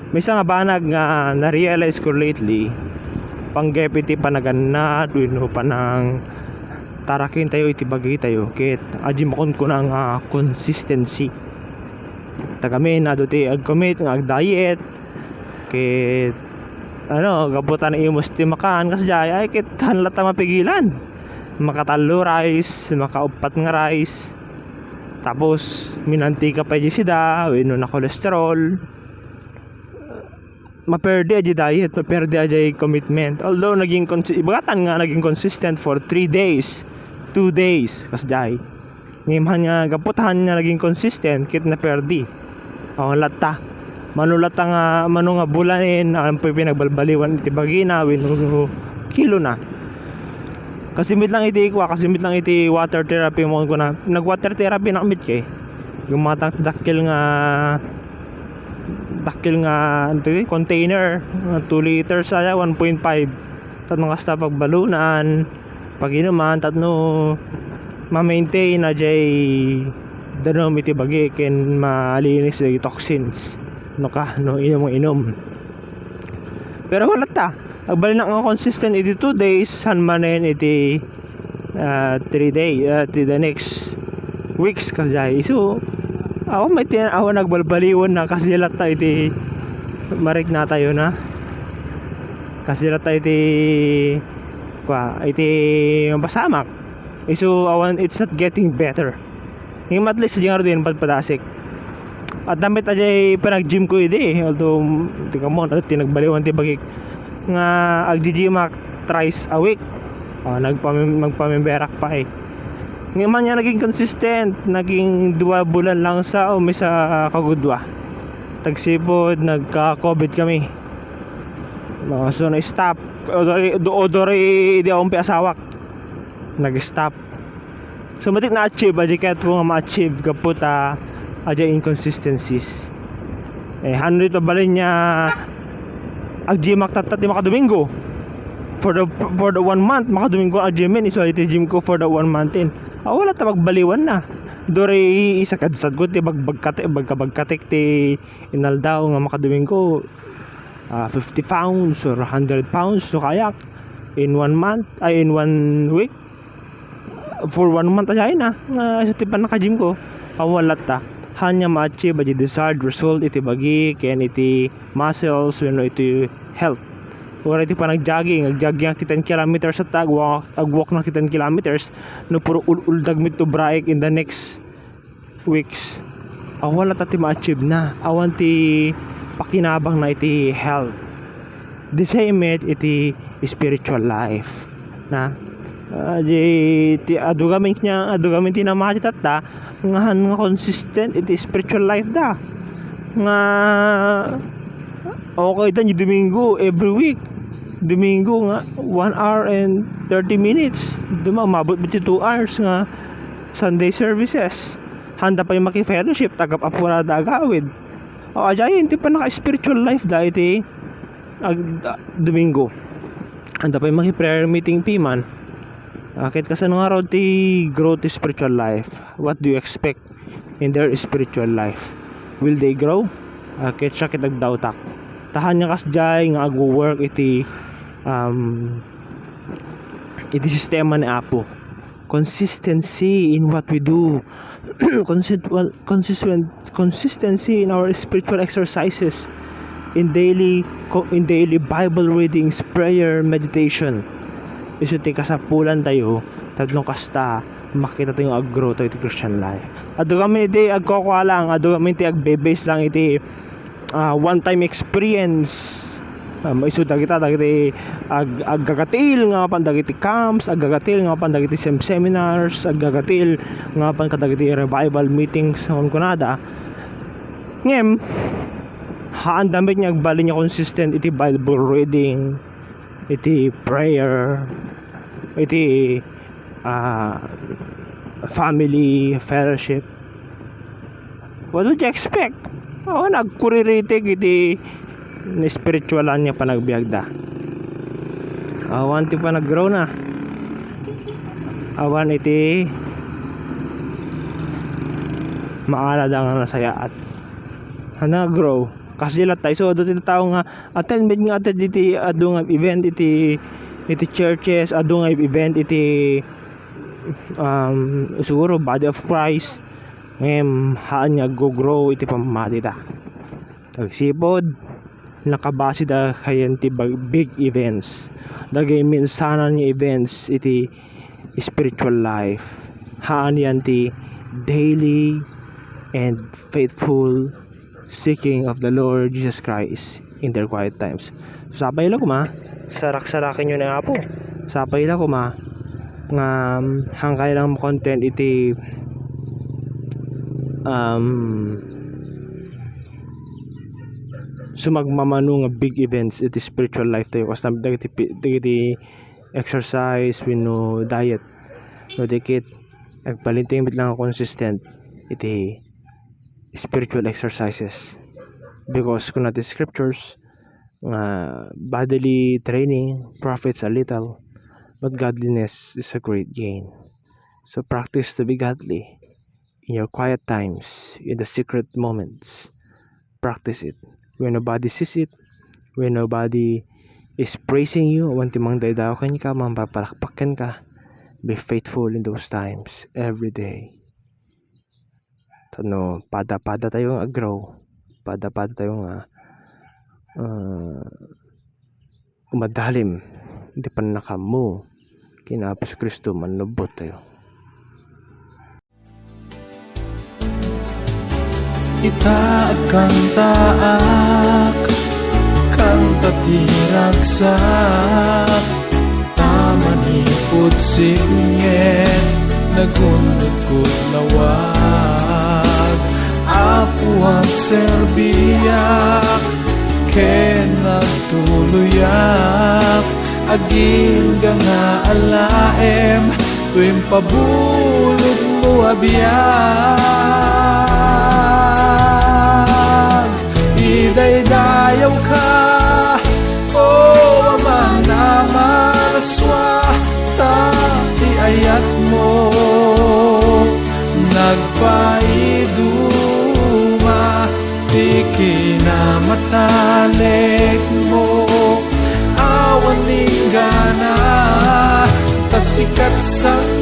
May isa nga banag nga na-realize ko lately, pang GPT pa na ganna duino pa ng tarakin tayo itibagay tayo ket aji makon ko ng consistency tagamin na duti ag commit nga ag diet ket ano gabutan imos ti makan kasjay ay ket hanlata mapigilan makatalo rice makaupat nga rice tapos minantika pa di sida wenno na cholesterol maperde aja diet, maperde aja commitment. Although naging ibagatan nga naging consistent for 3 days, 2 days kasjay. Ngimhan nga gaputahan nga naging consistent kit na perdi. Oh lata. Manulata nga mano nga bulanin ang pinagbalbaliwan iti bagina wenno kilo na. Kasimit lang iti water therapy mo ko na. Nag water therapy na kamit kay. Gumatang dakil nga container 2 liters saya 1.5 tatno kasta pagbalunan pag inuman tatno ma-maintain na jay danom iti bagi ken malinis iti toxins no inom pero wala ta agbali na nga consistent iti 2 days san manen iti 3 day the next weeks kasjay so may nagbalbaliwan na kasi lata iti marik na tayo na kasi lata iti mabasamak so it's not getting better ngayon at least yung din padpadasik at damit ajay panag gym ko iti although di ka mo tinagbaliwan ti bagik nga ag-gym thrice a week magpamemberak pa ngayon man niya naging consistent naging 2 bulan lang sa sa kagudwa tagsipod nagka-COVID kami so na-stop odori di akong piasawak nag-stop so matik na-achieve aja kahit mo nga ma-achieve kaput aja inconsistencies 100 pa balin niya ag-gymak tatat di makadomingo for the 1 month makadomingo ag-gymin iso iti gym ko for the 1 month wala ta magbaliwan na dori isa kadsad ko ti bagkatik ti inaldaw nga makadomingo 50 pounds or 100 pounds so kayak in 1 month ay in 1 week for 1 month ajay na nga sa tipan naka-gym ko wala ta hanya ma-achieve the desired result iti bagi ken iti muscles wenno iti health or iti pa nag-jogging ti 10 kilometers at agwalk na ti 10 kilometers no puro uldag mit to break in the next weeks wala ta ti ma-achieve na awan ti pakinabang na iti health the same iti spiritual life na adugamin ti na makatata nga consistent iti spiritual life da nga okay ta ni Domingo every week Domingo nga 1 hour and 30 minutes mabot biti 2 hours nga Sunday services handa pa yung maki-fellowship tagap apurada agawid ajay hindi pa naka-spiritual life da iti Domingo handa pa yung maki-prayer meeting piman kahit kasi nga raw ti growth ti spiritual life what do you expect in their spiritual life will they grow kahit siya kitagdautak tahan niya kasjay nga agwo-work iti sistema ni Apo consistency in what we do consistency in our spiritual exercises in daily Bible readings prayer meditation iso ti kasapulan tayo tatlong kasta makita tayo ag-grow tayo iti Christian life adu kami iti agkokwa lang adu kami iti agbe-base lang iti one time experience iso dagiti aggagatil nga pan dagiti camps aggagatil nga pan dagiti seminars aggagatil nga pan kadagiti revival meetings sa kunada ngem haan damit niya agbali niya consistent iti Bible reading iti prayer iti family fellowship what would you expect nagkuriritig iti spiritualan niya panagbiagda awan ti pa naggrow na awan iti maalad ang nasaya at naggrow kasi sila tayo so dito tao nga attend nga attend iti adu nga event iti churches adu nga event iti siguro body of Christ haan nga go grow iti pamamati ta tagsipod nakabase da kayan ti big events dagay minsanan nga events iti spiritual life haan yan ti daily and faithful seeking of the Lord Jesus Christ in their quiet times. Sapay lang kuma sarak-sarakin nyo na nga po sapay lang kuma nga hangkay lang mo content iti sumagmamano nga big events iti spiritual life tayo kasi dagiti exercise wino diet no dikit agpalinting bit lang consistent iti spiritual exercises because kung natin scriptures bodily training profits a little but godliness is a great gain. So practice to be godly in your quiet times, in the secret moments. Practice it when nobody sees it, when nobody is praising you, when timang daydaw ka mapapalakpakan ka. Be faithful in those times every day. Tano, pada-pada tayo grow, pada-pada tayo umadalim, hindi pa nakamu kinapos Kristo manlubot tayo. Itaag kang taak, kang tatiragsak, tamanipod singyen, nagundot lawag, apuag serbiyak, ken nagtuluyak, aging nga alaem, tuwing pabulog mo abiyag. Idaydayaw ka, o amang namaraswa, ti ayat mo, nagpaiduma, di kinamatalik mo, awan ninggana, tasikat sang